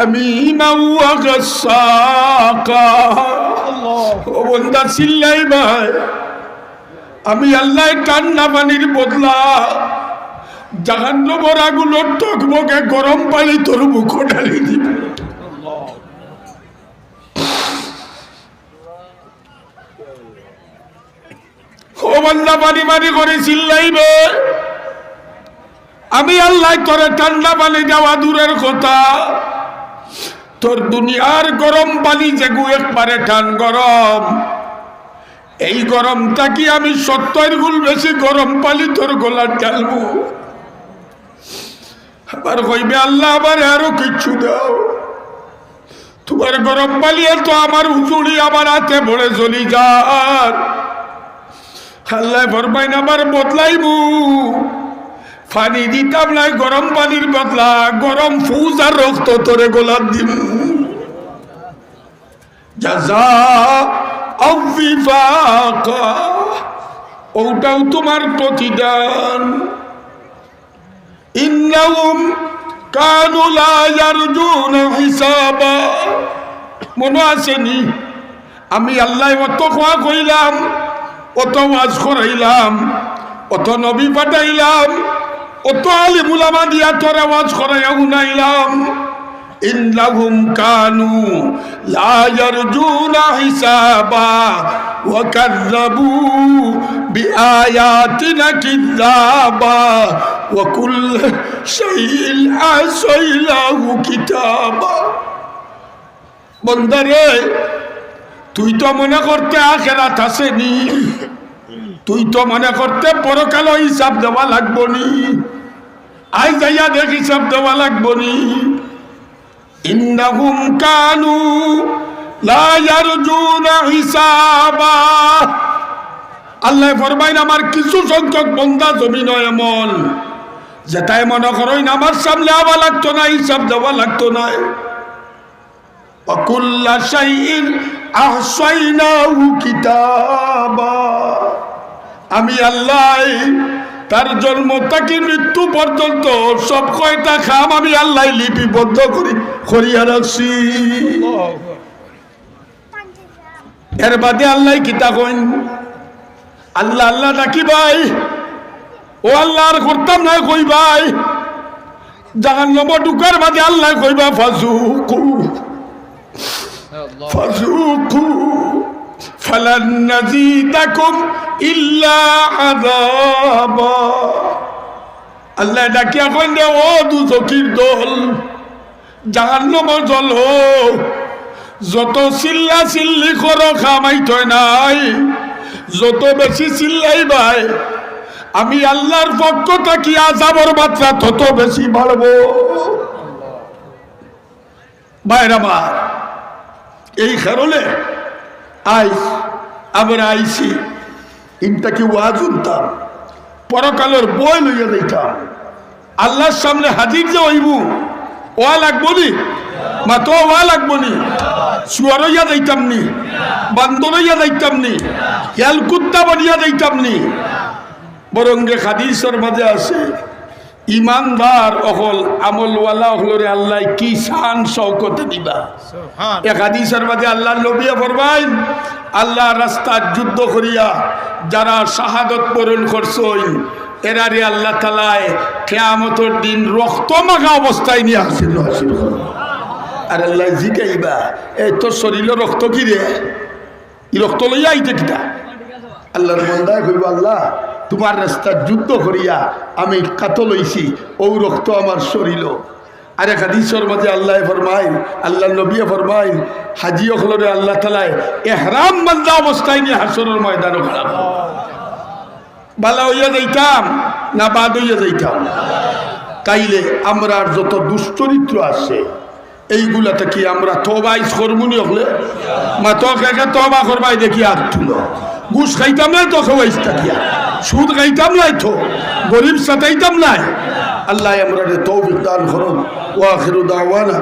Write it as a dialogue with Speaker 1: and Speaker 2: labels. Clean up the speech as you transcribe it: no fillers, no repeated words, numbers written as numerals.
Speaker 1: حميما وغساقا ও বান্দা চিল্লাই ভাই আমি আল্লাহ ঠান্ডা পানির বদলা জাহান্নামের আগুনের টকবকে গরম পানি তোর মুখ ঢালি দিব ও বান্দা পানি পানি করে চিল্লাইবে আমি আল্লাহ তোরে ঠান্ডা পানি দেওয়া দূরের কথা তোর দুনিয়ার গরম পানি যেগু একবারে ঠান গরম এই গরমটা কি আমি 70 গুণ বেশি গরম পানি তোর গলা ঢালবো আবার কইবে আল্লাহ আবার আরো কিছু দাও তোমার গরম পানি তো আমার উজুড়ি আমার হাতে ভরে চলি যার আল্লাহ ফরমাইন আবার বদলাইবু পানি দিতাম নাই গরম পানির বদলা গরম ফুজ আর রক্ত তোরে গোলাপ দিব জাযা আউফিফাকা ওটাও তোমার প্রতিদান ইন্নাহুম কানু লা ইয়ারজুনা হিসাবা মনে আসেনি আমি আল্লাহ অত খোয়া কইলাম অত ওয়াজ করাইলাম অত নবী পাঠাইলাম অত আলিম উলামা দিয়া তোর ওয়াজ করাইয়া শুনাইলাম ইন্নাহুম কানু লা ইয়ারজুনা হিসাবা ওয়া কাযযাবু বিআয়াতিনা কিযাবা ওয়া কুল্লু শাইইন আহসাইনাহু কিতাবা বন্দারে তুই তো মনে করতে আখিরাত আসেনি তুই তো মনে করতে পরকাল হিসাব দেওয়া লাগবো নি আই যাইয়া দেখ হিসাব দেওয়া লাগবো নি ইন্নাহুম কানু লা ইয়ারজুনা হিসাবা আল্লাহ ফরমাইন আমার কিছু সংখ্যক বান্দা জমিন এমন যেটাই মনে করেন আমার সামনে আওয়া লাগতো না হিসাব দেওয়া লাগতো না ওয়াকুল্লা শাইইন আহসাইনাহু কিতাবা আমি আল্লাহ তার জন্ম থেকে মৃত্যু পর্যন্ত সব কয়টা খাম আমি আল্লাহ লিপিবদ্ধ করিয়া রাখছি এর বাদে আল্লাহ কিতা কইন আল্লাহ আল্লাহ ডাকি ভাই ও আল্লাহ আর করতাম না কই ভাই জাহান্নামে ঢুকার বাদে আল্লাহ কইবা ফাজুকু ফালান নাযীদাকুম ইল্লা আযাবা আল্লাহ ডাকিয়া কইন ও দুজকির দল জাহান্নামে জল যত চিল্লা চিল্লি করো খামাইতো নাই যত বেশি চিল্লাই ভাই আমি আল্লাহর পক্ষ থেকে আযাবের মাত্রা তত বেশি বাড়বো ভাইরা আমার এই কারণে আমরা আইছি ইনটা কি ওয়াজ শুনতাম পরকালের বই লইয়া যাইতাম আল্লাহর সামনে হাজির যে হইব ওয়া লাগবো নি মাতো ওয়া লাগবো নি শুয়ার হইয়া যাইতাম নি বান্দর হইয়া যাইতাম নি ইয়াল কুত্তা বানিয়া যাইতাম নি বরং যে হাদিসের মাঝে আছে ইমানদার অকল আমলওয়ালা হলরে আল্লাহ কি শান শওকতে দিবা এক হাদিসের মাঝে আল্লাহর নবী ফরমাইন আল্লাহ রাস্তার যুদ্ধ করিয়া যারা শাহাদত বরণ করছই এরারে আল্লাহ তাআলায় কিয়ামতের দিন রক্ত মাখা অবস্থায় নিয়ে আসিল আর আল্লাহ জিগাইবা এই তোর শরীরে রক্ত কি রে ই রক্ত লইয়া আইতে কিটা আল্লাহর বান্দা কইব আল্লাহ তোমার রাস্তার যুদ্ধ করিয়া আমি কাতল হইছি ও রক্ত আমার শরীর আর এক হাদিসের মাঝে আল্লাহ ফরমাইন আল্লাহ নবী ফরমাইন হাজি হলরে আল্লাহ তাআলায় ইহরাম বান্ধা অবস্থায় নিয়ে হাসরের ময়দানে খারাপ বালা হইয়া যাইতাম না বাদ হইয়া যাইতাম তাইলে আমরা যত দুশ্চরিত্র আছে এইগুলাতে কি আমরা তওবা করবনি হলে মা তো কাকে তওবা করবাই দেখি আর তুলো ঘুষ খাইতাম না তো খাওয়াইছ তাকিয়া সুদ খাইতাম নাই তো গরিব সাতাইতাম নাই আল্লাহ আমরা তৌফিক দান করুন ওয়া আখিরু দাওয়ানা